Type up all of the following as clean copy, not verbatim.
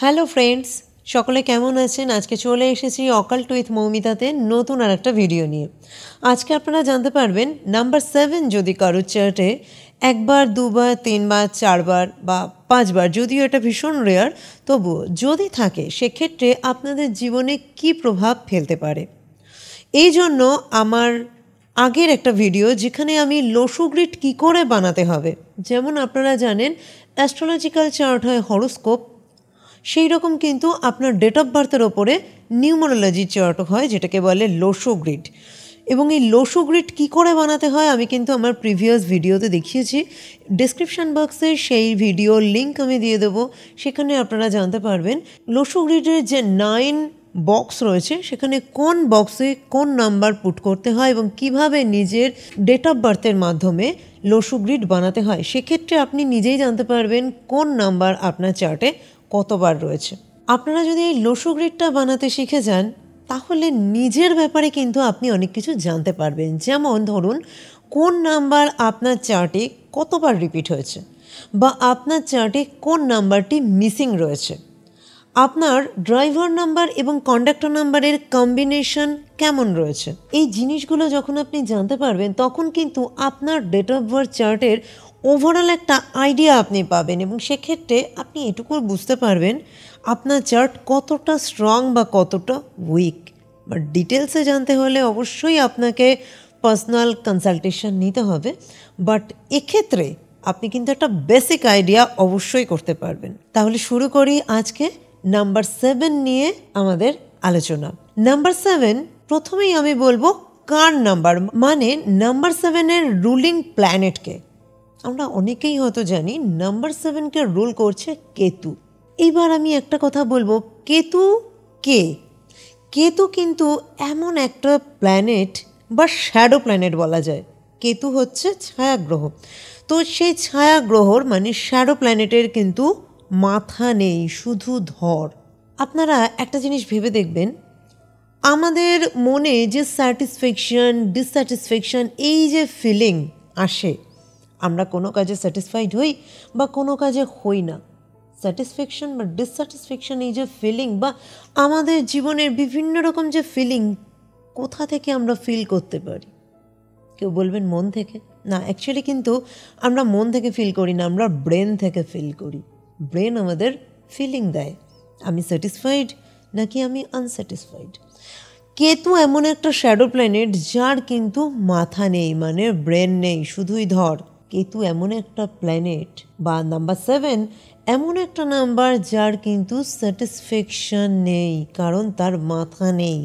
Hello friends, সকলে কেমন আছেন? আজকে চলে এসেছি অকাল্ট উইথ মৌমিতাতে নতুন আর একটা ভিডিও নিয়ে। আজকে আপনারা জানতে পারবেন নাম্বার 7 যদি কারোর চার্টে একবার, দুবার, তিনবার, চারবার বা পাঁচবার, যদিও এটা ভীষণ রেয়ার, তবুও যদি থাকে সেক্ষেত্রে আপনাদের জীবনে কী প্রভাব ফেলতে পারে। এই জন্য আমার আগের একটা ভিডিও যেখানে আমি লসু গ্রিড কী করে বানাতে হবে, যেমন আপনারা জানেন অ্যাস্ট্রোলজিক্যাল চার্ট হয় হরোস্কোপ, সেই রকম কিন্তু আপনার ডেট অফ বার্থের ওপরে নিউমারোলজি চার্ট হয় যেটাকে বলে লসু গ্রিড। এবং এই লসু গ্রিড কী করে বানাতে হয় আমি কিন্তু আমার প্রিভিয়াস ভিডিওতে দেখিয়েছি। ডেসক্রিপশান বক্সে সেই ভিডিওর লিঙ্ক আমি দিয়ে দেবো, সেখানে আপনারা জানতে পারবেন লসু গ্রিডের যে 9 বক্স রয়েছে সেখানে কোন বক্সে কোন নাম্বার পুট করতে হয় এবং কিভাবে নিজের ডেট অফ বার্থের মাধ্যমে লসু গ্রিড বানাতে হয়। সেক্ষেত্রে আপনি নিজেই জানতে পারবেন কোন নাম্বার আপনার চার্টে কতবার রয়েছে। আপনারা যদি এই লসু গ্রিডটা বানাতে শিখে যান তাহলে নিজের ব্যাপারে কিন্তু আপনি অনেক কিছু জানতে পারবেন। যেমন ধরুন কোন নাম্বার আপনার চার্টে কতবার রিপিট হয়েছে, বা আপনার চার্টে কোন নাম্বারটি মিসিং রয়েছে, আপনার ড্রাইভার নাম্বার এবং কন্ডাক্টর নাম্বারের কম্বিনেশন কেমন রয়েছে। এই জিনিসগুলো যখন আপনি জানতে পারবেন তখন কিন্তু আপনার ডেট অফ বার্থ চার্টের ওভারঅল একটা আইডিয়া আপনি পাবেন, এবং সেক্ষেত্রে আপনি এটুকু বুঝতে পারবেন আপনার চার্ট কতটা স্ট্রং বা কতটা উইক। বাট ডিটেলসে জানতে হলে অবশ্যই আপনাকে পার্সোনাল কনসালটেশন নিতে হবে, বাট এক্ষেত্রে আপনি কিন্তু একটা বেসিক আইডিয়া অবশ্যই করতে পারবেন। তাহলে শুরু করি আজকে নাম্বার 7 নিয়ে আমাদের আলোচনা। নাম্বার 7, প্রথমেই আমি বলবো কার নাম্বার, মানে নাম্বার 7-এর রুলিং প্ল্যানেটকে। আমরা অনেকেই হয়তো জানি নাম্বার 7-কে রুল করছে কেতু। এইবার আমি একটা কথা বলবো, কেতু কে? কেতু কিন্তু এমন একটা প্ল্যানেট বা শ্যাডো প্ল্যানেট বলা যায়। কেতু হচ্ছে ছায়াগ্রহ। তো সেই ছায়াগ্রহর মানে শ্যাডো প্ল্যানেটের কিন্তু মাথা নেই, শুধু ধর। আপনারা একটা জিনিস ভেবে দেখবেন, আমাদের মনে যে স্যাটিসফ্যাকশন, ডিসস্যাটিসফ্যাকশন, এই যে ফিলিং আসে, আমরা কোনো কাজে স্যাটিসফাইড হই বা কোনো কাজে হই না। স্যাটিসফ্যাকশন বা ডিসস্যাটিসফ্যাকশন, এই যে ফিলিং বা আমাদের জীবনের বিভিন্ন রকম যে ফিলিং, কোথা থেকে আমরা ফিল করতে পারি? কেউ বলবেন মন থেকে। না, অ্যাকচুয়ালি কিন্তু আমরা মন থেকে ফিল করি না, আমরা ব্রেন থেকে ফিল করি। ব্রেন আমাদের ফিলিং দেয়, আমি স্যাটিসফাইড নাকি আমি আনস্যাটিসফাইড। কেতু এমন একটা শ্যাডো প্ল্যানেট যার কিন্তু মাথা নেই, মানে ব্রেন নেই, শুধুই ধর। কেতু এমন একটা প্ল্যানেট বা নাম্বার 7 এমন একটা নাম্বার যার কিন্তু স্যাটিসফ্যাকশন নেই, কারণ তার মাথা নেই,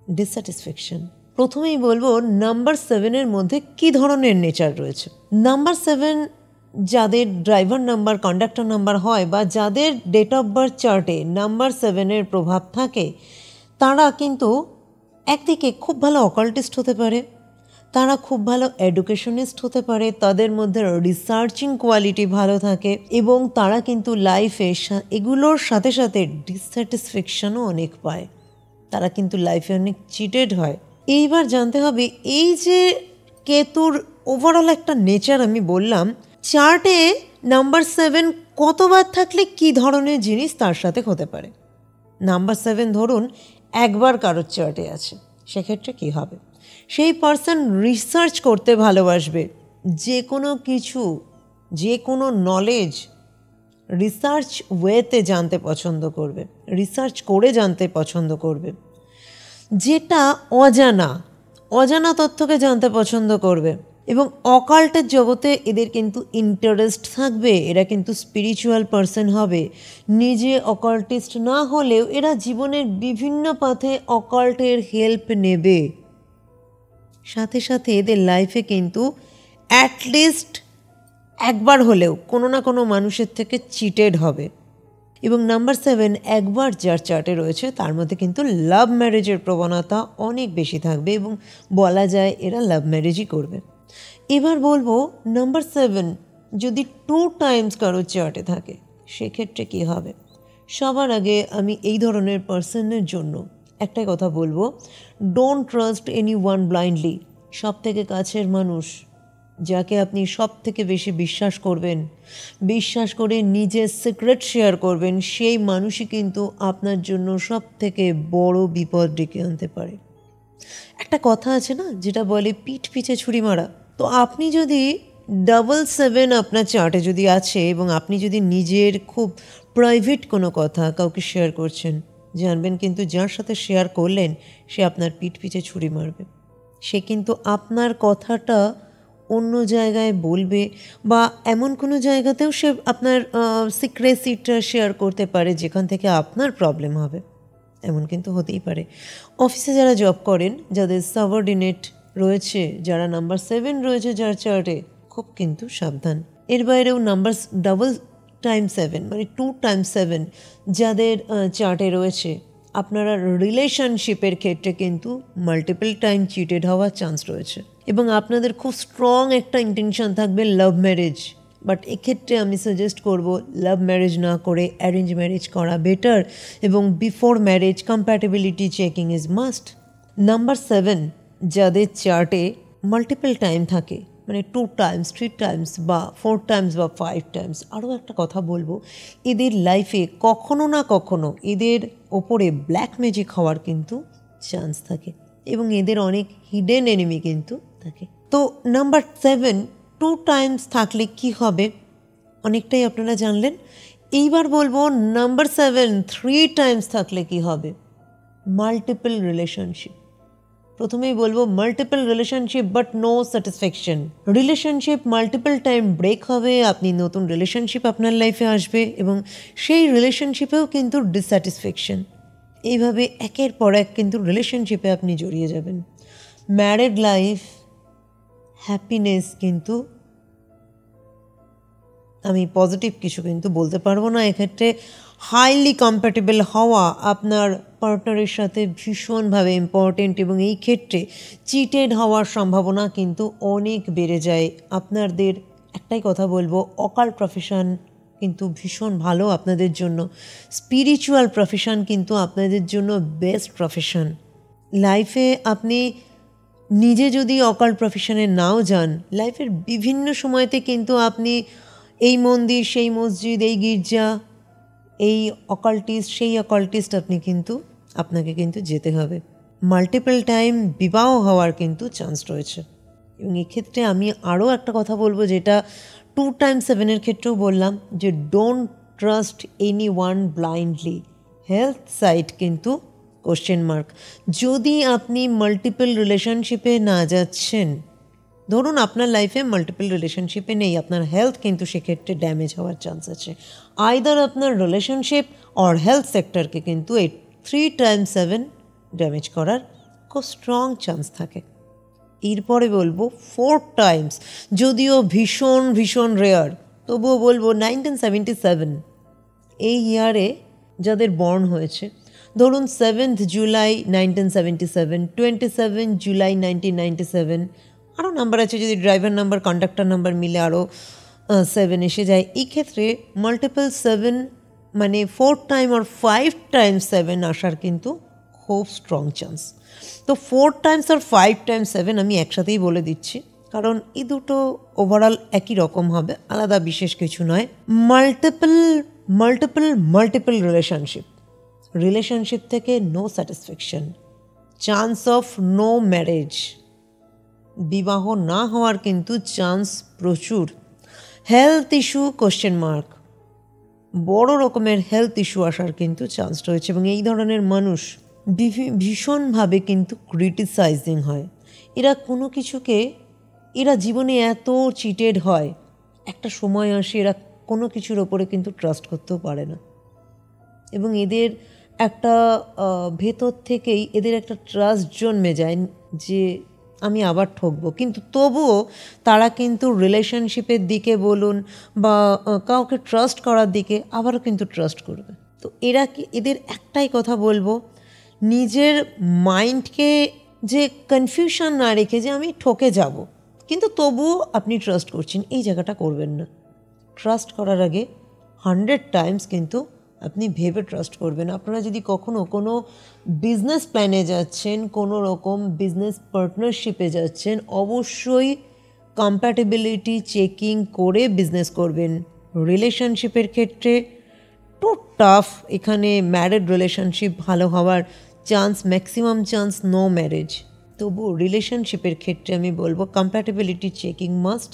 ডিসস্যাটিসফ্যাকশন। প্রথমেই বলবো নাম্বার 7-এর মধ্যে কী ধরনের নেচার রয়েছে। নাম্বার 7 যাদের ড্রাইভার নাম্বার, কন্ডাক্টর নাম্বার হয় বা যাদের ডেট অফ বার্থ চার্টে নাম্বার 7-এর প্রভাব থাকে, তারা কিন্তু একদিকে খুব ভালো অকাল্টিস্ট হতে পারে, তারা খুব ভালো এডুকেশনিস্ট হতে পারে, তাদের মধ্যে রিসার্চিং কোয়ালিটি ভালো থাকে, এবং তারা কিন্তু লাইফে এগুলোর সাথে সাথে ডিসস্যাটিসফ্যাকশনও অনেক পায়। তারা কিন্তু লাইফে অনেক চিটেড হয়। এইবার জানতে হবে এই যে কেতুর ওভারঅল একটা নেচার আমি বললাম, চার্টে নাম্বার 7 কতবার থাকলে কি ধরনের জিনিস তার সাথে হতে পারে। নাম্বার 7 ধরুন একবার কারোর চার্টে আছে, সেক্ষেত্রে কী হবে? সেই পার্সন রিসার্চ করতে ভালোবাসবে, যে কোনো কিছু, যে কোনো নলেজ রিসার্চ ওয়েতে জানতে পছন্দ করবে, রিসার্চ করে জানতে পছন্দ করবে। যেটা অজানা তথ্যকে জানতে পছন্দ করবে, এবং অকাল্টের জগতে এদের কিন্তু ইন্টারেস্ট থাকবে। এরা কিন্তু স্পিরিচুয়াল পার্সন হবে। নিজে অকাল্টিস্ট না হলেও এরা জীবনের বিভিন্ন পথে অকাল্টের হেল্প নেবে। সাথে সাথে এদের লাইফে কিন্তু অ্যাটলিস্ট একবার হলেও কোনো না কোনো মানুষের থেকে চিটেড হবে। এবং নাম্বার 7 একবার যার চার্টে রয়েছে তার মধ্যে কিন্তু লাভ ম্যারেজের প্রবণতা অনেক বেশি থাকবে, এবং বলা যায় এরা লাভ ম্যারেজই করবে। এবার বলবো নাম্বার 7 যদি 2 টাইমস কারো চার্টে থাকে সেক্ষেত্রে কী হবে। সবার আগে আমি এই ধরনের পার্সনের জন্য একটাই কথা বলবো, don't trust any one blindly. সব থেকে কাছের মানুষ যাকে আপনি সব থেকে বেশি বিশ্বাস করবেন, বিশ্বাস করে নিজের সিক্রেট শেয়ার করবেন, সেই মানুষই কিন্তু আপনার জন্য সব থেকে বড় বিপদ ডেকে আনতে পারে। একটা কথা আছে না, যেটা বলে পিঠ পিছে ছুরি মারা। তো আপনি যদি 7 আপনার চার্টে যদি আছে এবং আপনি যদি নিজের খুব প্রাইভেট কোনো কথা কাউকে শেয়ার করছেন, জানবেন কিন্তু যার সাথে শেয়ার করলেন সে আপনার পিঠ পিছে ছুরি মারবে। সে কিন্তু আপনার কথাটা অন্য জায়গায় বলবে, বা এমন কোনো জায়গাতেও সে আপনার সিক্রেসিটা শেয়ার করতে পারে যেখান থেকে আপনার প্রবলেম হবে। এমন কিন্তু হতেই পারে। অফিসে যারা জব করেন, যাদের সাবঅর্ডিনেট রয়েছে, যারা নাম্বার 7 রয়েছে যার চার্টে, খুব কিন্তু সাবধান। এর বাইরেও নাম্বার 7 মানে 2 × 7 যাদের চার্টে রয়েছে, আপনারা রিলেশনশিপের ক্ষেত্রে কিন্তু মাল্টিপল টাইম চিটেড হওয়ার চান্স রয়েছে এবং আপনাদের খুব স্ট্রং একটা ইন্টেনশন থাকবে লাভ ম্যারেজ। বাট এক্ষেত্রে আমি সাজেস্ট করব লাভ ম্যারেজ না করে অ্যারেঞ্জ ম্যারেজ করা বেটার, এবং before marriage compatibility checking is must. Number 7 যাদের চার্টে মাল্টিপল টাইম থাকে, মানে 2 টাইমস 3 টাইমস বা 4 টাইমস বা 5 টাইমস, আরও একটা কথা বলবো, এদের লাইফে কখনো না কখনো এদের ওপরে ব্ল্যাক ম্যাজিক হওয়ার কিন্তু চান্স থাকে এবং এদের অনেক হিডেন এনিমি কিন্তু থাকে। তো নাম্বার 7 2 টাইমস থাকলে কি হবে অনেকটাই আপনারা জানলেন। এইবার বলবো নাম্বার 7 3 টাইমস থাকলে কি হবে। Multiple relationship. প্রথমেই বলবো multiple relationship but no satisfaction. Relationship multiple time break হবে, আপনি নতুন রিলেশনশিপ আপনার লাইফে আসবে এবং সেই রিলেশনশিপেও কিন্তু ডিসস্যাটিসফ্যাকশন। এইভাবে একের পর এক কিন্তু রিলেশনশিপে আপনি জড়িয়ে যাবেন। ম্যারিড লাইফ হ্যাপিনেস কিন্তু আমি পজিটিভ কিছু কিন্তু বলতে পারবো না। এক্ষেত্রে হাইলি কম্প্যাটেবল হওয়া আপনার পার্টনারের সাথে ভীষণভাবে ইম্পর্টেন্ট এবং এই ক্ষেত্রে চিটেড হওয়ার সম্ভাবনা কিন্তু অনেক বেড়ে যায়। আপনাদের একটাই কথা বলবো, অকাল্ট প্রফেশন কিন্তু ভীষণ ভালো আপনাদের জন্য। স্পিরিচুয়াল প্রফেশন কিন্তু আপনাদের জন্য বেস্ট প্রফেশন। লাইফে আপনি নিজে যদি অকাল্ট প্রফেশনে নাও যান, লাইফের বিভিন্ন সময়তে কিন্তু আপনি এই মন্দির সেই মসজিদ, এই গির্জা, এই অকাল্টিস্ট সেই অকাল্টিস্ট আপনাকে কিন্তু যেতে হবে। মাল্টিপল টাইম বিবাহ হওয়ার কিন্তু চান্স রয়েছে এবং এক্ষেত্রে আমি আরও একটা কথা বলবো, যেটা 2 × 7 ক্ষেত্রেও বললাম, যে don't trust any one blindly. Health side কিন্তু কোশ্চেন মার্ক। যদি আপনি মাল্টিপল রিলেশনশিপে না যাচ্ছেন, ধরুন আপনার লাইফে মাল্টিপল রিলেশনশিপে নেই, আপনার হেলথ কিন্তু সেক্ষেত্রে ড্যামেজ হওয়ার চান্স আছে। আইদার আপনার রিলেশনশিপ অর হেলথ সেক্টরকে কিন্তু এই 3 × 7 ড্যামেজ করার খুব স্ট্রং চান্স থাকে। এরপরে বলবো 4 টাইমস, যদিও ভীষণ ভীষণ রেয়ার, তবুও বলবো 1977 এই ইয়ারে যাদের বর্ন হয়েছে, ধরুন 7th জুলাই 1977, 27 জুলাই 1997, আরও নাম্বার আছে, যদি ড্রাইভার নাম্বার কন্ডাক্টর নাম্বার মিলে আরও 7 এসে যায়। এই ক্ষেত্রে মাল্টিপল 7 মানে 4 টাইম আর 5 টাইমস 7 আসার কিন্তু খুব স্ট্রং চান্স। তো 4 টাইমস আর 5 টাইমস 7 আমি একসাথেই বলে দিচ্ছি, কারণ এই দুটো ওভারঅল একই রকম হবে, আলাদা বিশেষ কিছু নয়। মাল্টিপল রিলেশনশিপ থেকে no satisfaction, chance of no marriage, বিবাহ না হওয়ার কিন্তু চান্স প্রচুর। হেলথ ইস্যু কোশ্চেন মার্ক, বড় রকমের হেলথ ইস্যু আসার কিন্তু চান্স রয়েছে এবং এই ধরনের মানুষ ভীষণভাবে কিন্তু ক্রিটিসাইজিং হয়। এরা কোনো কিছুকে, এরা জীবনে এত চিটেড হয়, একটা সময় আসে এরা কোনো কিছুর ওপরে কিন্তু ট্রাস্ট করতেও পারে না এবং এদের একটা ভেতর থেকেই এদের একটা ট্রাস্ট জন্মে যায় যে আমি আবার ঠকবো, কিন্তু তবুও তারা কিন্তু রিলেশনশিপের দিকে বলুন বা কাউকে ট্রাস্ট করার দিকে আবারও কিন্তু ট্রাস্ট করবে। তো এদের একটাই কথা বলবো, নিজের মাইন্ডকে যে কনফিউশন না রেখে যে আমি ঠকে যাব কিন্তু তবুও আপনি ট্রাস্ট করছেন, এই জায়গাটা করবেন না। ট্রাস্ট করার আগে 100 টাইমস কিন্তু আপনি ভেবে ট্রাস্ট করবেন। আপনারা যদি কখনো কোনো বিজনেস প্ল্যানে যাচ্ছেন, কোনো রকম বিজনেস পার্টনারশিপে যাচ্ছেন, অবশ্যই কম্প্যাটিবিলিটি চেকিং করে বিজনেস করবেন। রিলেশনশিপের ক্ষেত্রে টু টাফ, এখানে ম্যারিড রিলেশনশিপ ভালো হওয়ার chance, maximum chance no marriage. তবু রিলেশনশিপের ক্ষেত্রে আমি বলবো কম্প্যাটিবিলিটি চেকিং মাস্ট।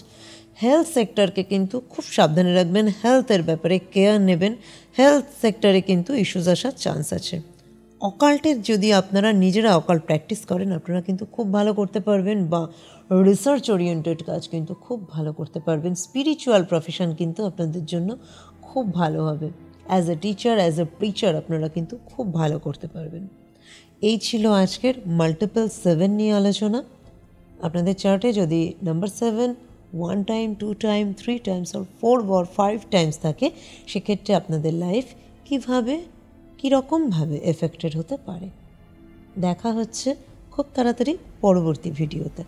হেলথ সেক্টরকে কিন্তু খুব সাবধানে রাখবেন, হেলথের ব্যাপারে কেয়ার নেবেন, হেলথ সেক্টরে কিন্তু ইস্যুস আসার চান্স আছে। অকাল্টের যদি আপনারা নিজেরা অকাল্ট প্র্যাকটিস করেন আপনারা কিন্তু খুব ভালো করতে পারবেন, বা রিসার্চ ওরিয়েন্টেড কাজ কিন্তু খুব ভালো করতে পারবেন। স্পিরিচুয়াল প্রফেশন কিন্তু আপনাদের জন্য খুব ভালো হবে। As a teacher, as a preacher আপনারা কিন্তু খুব ভালো করতে পারবেন। এই ছিল আজকের মাল্টিপল 7 নিয়ে আলোচনা। আপনাদের চার্টে যদি নাম্বার 7 1 টাইম, 2 টাইম, 3 টাইমস আর 4 or 5 টাইমস থাকে, সেক্ষেত্রে আপনাদের লাইফ কীরকমভাবে এফেক্টেড হতে পারে। দেখা হচ্ছে খুব তাড়াতাড়ি পরবর্তী ভিডিওতে।